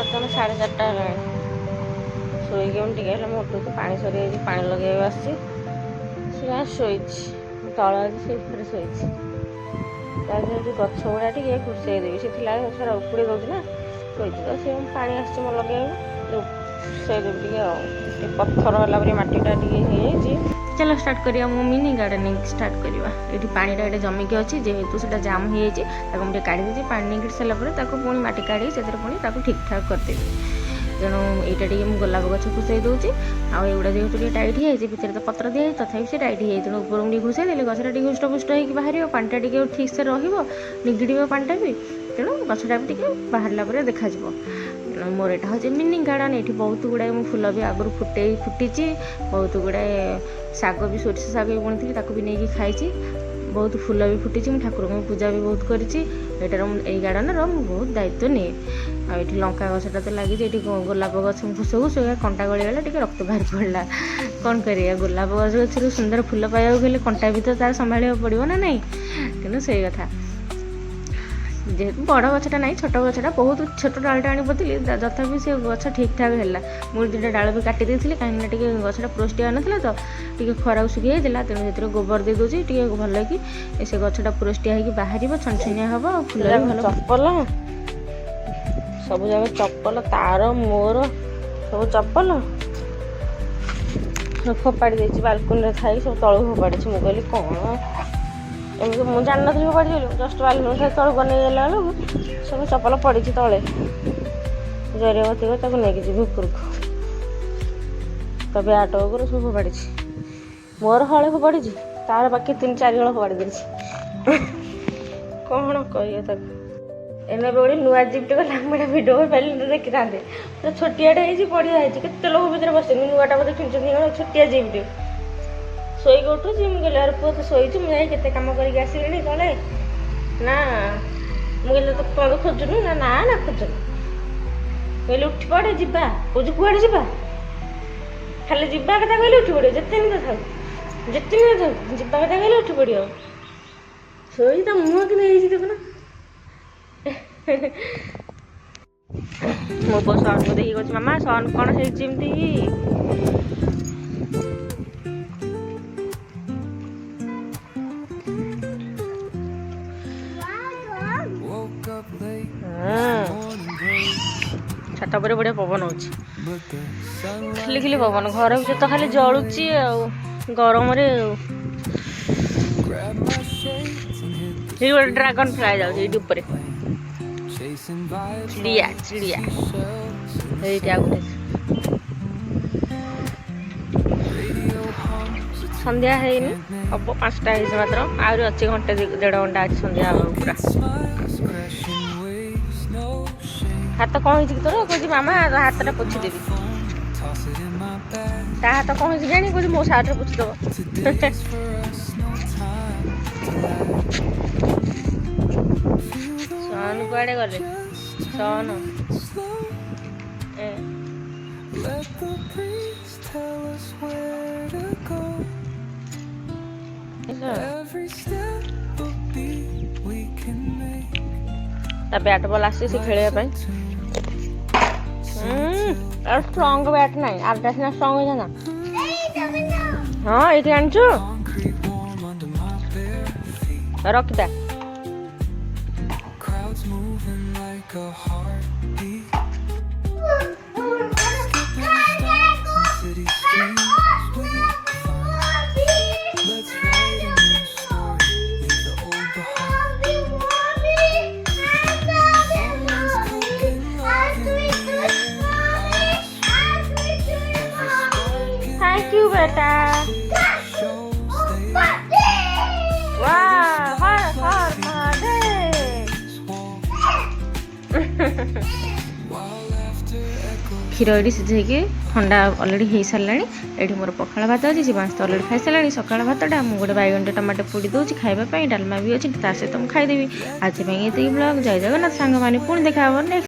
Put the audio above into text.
ବର୍ତ୍ତମାନ 4:30 ହେଲାଣି। ଶୋଇକି ମୁଁ ଟିକେ ହେଲେ ମୋଟୁକୁ ପାଣି ସରିଯାଇଛି, ପାଣି ଲଗେଇବା ଆସିଛି। ସେ ଶୋଇଛି ତଳ ଅଛି, ସେ ଉପରେ ଶୋଇଛି। ତାପରେ ଗଛ ଗୁଡ଼ା ଟିକେ ଖୁସେଇ ଦେବି, ସେ ଥିଲା ଗଛଟା ଉପୁଡ଼ି ଦେଉଛି ନା, ଶୋଇଛି ତ ସେ ପାଣି ଆସିଛି ମୋ ଲଗେଇବାକୁ, ଖୁସେଇ ଦେବି ଟିକେ ଆଉ। ଟିକେ ପଥର ହେଲା ପରେ ମାଟିଟା ଟିକେ ହେଇଯାଇଛି। ଚାଲ ଷ୍ଟାର୍ଟ କରିବା, ମୁଁ ମିନି ଗାର୍ଡେନିଂ ଷ୍ଟାର୍ଟ କରିବା। ଏଠି ପାଣିଟା ଏଠି ଜମିକି ଅଛି, ଯେହେତୁ ସେଟା ଜାମ୍ ହେଇଯାଇଛି ତାକୁ ମୁଁ ଟିକେ କାଢ଼ି ଦେଇଛି। ପାଣି ନେଇକି ସାରିଲା ପରେ ତାକୁ ପୁଣି ମାଟି କାଢ଼ିକି ସେଥିରେ ପୁଣି ତାକୁ ଠିକ୍ ଠାକ୍ କରିଦେବି। ତେଣୁ ଏଇଟା ଟିକେ ମୁଁ ଗୋଲାପ ଗଛ ଖୁସେଇ ଦେଉଛି। ଆଉ ଏଗୁଡ଼ା ଯେହେତୁ ଟିକେ ଟାଇଟ୍ ହେଇଯାଇଛି, ଭିତରେ ତ ପତ୍ର ଦିଆହେଇଛି, ତଥାପି ସେ ଟାଇଟ୍ ହେଇଯାଇଛି। ତେଣୁ ଉପରକୁ ଟିକେ ଘୁଷେଇ ଦେଲେ ଗଛଟା ଟିକେ ହୃଷ୍ଟପୁଷ୍ଟ ହେଇକି ବାହାରିବ, ପାଣିଟା ଟିକେ ଠିକ୍ସେ ରହିବ, ନିଗିଡ଼ିବ ପାଣିଟା ବି। ତେଣୁ ଗଛଟା ବି ଟିକେ ବାହାରିଲା ପରେ ଦେଖାଯିବ। ତେଣୁ ମୋର ଏଇଟା ହେଉଛି ମିନି ଗାର୍ଡ଼େନ୍। ଏଠି ବହୁତ ଗୁଡ଼ାଏ ମୁଁ ଫୁଲ ବି ଆଗରୁ ଫୁଟିଛି, ବହୁତ ଗୁଡ଼ାଏ ଶାଗ ବି, ସୋରିଷ ଶାଗ ବି ବୁଣିଥିଲି, ତାକୁ ବି ନେଇକି ଖାଇଛି। ବହୁତ ଫୁଲ ବି ଫୁଟିଛି, ମୁଁ ଠାକୁରଙ୍କୁ ପୂଜା ବି ବହୁତ କରିଛି। ଏଇଟାର ଏଇ ଗାର୍ଡ଼େନ୍ର ମୁଁ ବହୁତ ଦାୟିତ୍ୱ ନିଏ। ଆଉ ଏଠି ଲଙ୍କା ଗଛଟା ତ ଲାଗିଛି, ଏଠି ଗୋଲାପ ଗଛ ଘୁଷୁ ଘୁଷୁ କଣ୍ଟା ଗଳିଗଲା, ଟିକେ ରକ୍ତ ବାହାରି ପଡ଼ିଲା। କ'ଣ କରିବା, ଗୋଲାପ ଗଛରୁ ସୁନ୍ଦର ଫୁଲ ପାଇବାକୁ ହେଲେ କଣ୍ଟା ବି ତ ତାର ସମ୍ଭାଳିବାକୁ ପଡ଼ିବ ନା ନାହିଁ। ତେଣୁ ସେଇ କଥା, ଯେହେତୁ ବଡ଼ ଗଛଟା ନାହିଁ, ଛୋଟ ଗଛଟା, ବହୁତ ଛୋଟ ଡାଳଟା ଆଣି ପୋତିଲି, ତଥାପି ସେ ଗଛ ଠିକ୍ ଠାକ୍ ହେଲା। ମୁଁ 2ଟା ଡାଳ ବି କାଟି ଦେଇଥିଲି, କାହିଁକିନା ଟିକେ ଗଛଟା ପୁରଷ୍ଟିଆ ନଥିଲା ତ, ଟିକେ ଖରାକୁ ଶୁଖି ଯାଇଥିଲା। ତେଣୁ ସେଥିରେ ଗୋବର ଦେଇ ଦେଉଛି, ଟିକେ ଭଲ କି ସେ ଗଛଟା ପୁରଷ୍ଟିଆ ହେଇକି ବାହାରିବ, ଛନଛନିଆ ହେବ, ଆଉ ଫୁଲ ବି ଭଲ। ଚପଲ ସବୁ ଯାକ ଚପଲ, ତାର ମୋର ସବୁ ଚପଲ ଫୋପାଡ଼ି ଦେଇଛି। ବାଲକୁନିରେ ଥାଇ ସବୁ ତଳକୁ ଫୋପାଡ଼ିଛି। ମୁଁ କହିଲି କ'ଣ ଏମିତି, ମୁଁ ଜାଣିନଥିଲି ଫୋପାଡ଼ି ବୋଲି, ଜଷ୍ଟ ବାଲକୁନି ଥାଇ ତଳକୁ ନେଇଗଲା ବେଳକୁ ସବୁ ଚପଲ ପଡ଼ିଛି ତଳେ। ଜରିଆ ବତିକ ତାକୁ ନେଇକି ଯିବି ଉପରକୁ। ତ ବ୍ୟାଟ୍ ଉପରେ ସବୁ ଫୋପାଡ଼ିଛି। ମୋର ହଳେ ଫୋପାଡ଼ିଛି, ତାର ବାକି 3-4 ହଳ ଫୋପାଡ଼ି ଦେଇଛି। କ'ଣ କହିବ ତାକୁ। ଏନେ ଗୋଟେ ନୂଆ ଜିପ୍ଟେ ଗଲା, ମୁଁ ଏଇଟା ଭିଡ଼ିଓ ପାଇଲି ଦେଖିଥାନ୍ତେ। ପୁରା ଛୋଟିଆଟେ ହେଇଛି, ବଢ଼ିଆ ହେଇଛି, କେତେ ଲୋକ ଭିତରେ ବସିଛନ୍ତି। ନୂଆଟା ବୋଧେ କିଣିଛନ୍ତି କ'ଣ, ଛୋଟିଆ ଜିପ୍ଟେ। ଶୋଇକି ଉଠୁଛି, ମୁଁ କହିଲି ଆରେ ପୁଅ ତୁ ଶୋଇଛୁ, ମୁଁ ଯାଇ କେତେ କାମ କରିକି ଆସିଲିଣି ତଳେ। ନା ମୁଁ କହିଲି ତ କ'ଣ ଖୋଜୁନୁ, ନା ଖୋଜୁନୁ। କହିଲି ଉଠି ପଡ଼େ ଯିବା। କହୁଛୁ କୁଆଡ଼େ ଯିବା? ଖାଲି ଯିବା କଥା କହିଲେ ଉଠି ପଡ଼ିବ, ଯେତେ ଦିନ ଥାଉ ଯିବା କଥା କହିଲେ ଉଠି ପଡ଼ିବ। ଶୋଇ ତା ମୁହଁ କିନ୍ତୁ ହେଇଛି ଦେଖୁନ। ମୋ ପୁଅ ସନ୍କୁ ଦେଖିକି କହୁଛି ମାମା ସନ୍ କ'ଣ ହେଇଛି ଏମିତି। ଛାତ ଉପରେ ବଢ଼ିଆ ପବନ ହେଉଛି, ଖିଲି ପବନ। ଘର ଭିତରେ ତ ଖାଲି ଜଳୁଛି ଆଉ ଗରମରେ। ଆଉ ଏଇ ଗୋଟେ ଡ୍ରାଗନ ଫ୍ଲାଏ ଯାଉଛି ଏଇଠି ଉପରେ, ଚିଡ଼ିଆ ଏଇଠି। ଆଉ ଗୋଟେ ସନ୍ଧ୍ୟା ହେଇନି, ହବ 5ଟା ହେଇଛି ମାତ୍ର, ଆହୁରି ଅଛି ଘଣ୍ଟେ 1.5 ଘଣ୍ଟା ଅଛି ସନ୍ଧ୍ୟା ହେବାକୁ ପୁରା। ହାତ କ'ଣ ହେଇଛି କି ତୋର? କହୁଛି ମାମା ହାତଟା ପୋଛିଦେବି। ତା ହାତ କ'ଣ ହେଇଛି ଜାଣି, କହୁଛି ମୋ ସାର୍ଟରେ ପୋଛିଦେବ। ସନ୍ କୁଆଡ଼େ ଗଲେ? ସନ୍ ତା ବ୍ୟାଟ୍ ବଲ୍ ଆସିଛି ସେ ଖେଳିବା ପାଇଁ। ଆଉ ଷ୍ଟ୍ରଙ୍ଗ ବ୍ୟାଟ୍ ନାହିଁ, ଆରଟା ସିନା ଷ୍ଟ୍ରଙ୍ଗ ହେଇଥାନ୍ତା। ହଁ ଏଇଠି ଆଣିଛୁ, ରଖିଥା। Thank you बेटा। वाह हर हर महादेव। କ୍ଷୀର ଏଠି ସିଝେଇକି ଥଣ୍ଡା ଅଲରେଡ଼ି ହେଇସାରିଲାଣି। ଏଠି ମୋର ପଖାଳ ଭାତ ଅଛି, ଶିବାଂଶ ତ ଅଲରେଡ଼ି ଖାଇସାରିଲାଣି ସକାଳ ଭାତଟା। ମୁଁ ଗୋଟେ ବାଇଗଣଟେ ଟମାଟୋ ପୋଡ଼ି ଦେଉଛି ଖାଇବା ପାଇଁ, ଡାଲମା ବି ଅଛି, ତା ସହିତ ମୁଁ ଖାଇଦେବି। ଆଜି ପାଇଁ ଏତିକି ବ୍ଲଗ୍। ଜୟ ଜଗନ୍ନାଥ ସାଙ୍ଗମାନେ, ପୁଣି ଦେଖା ହେବ ନେକ୍ସଟ।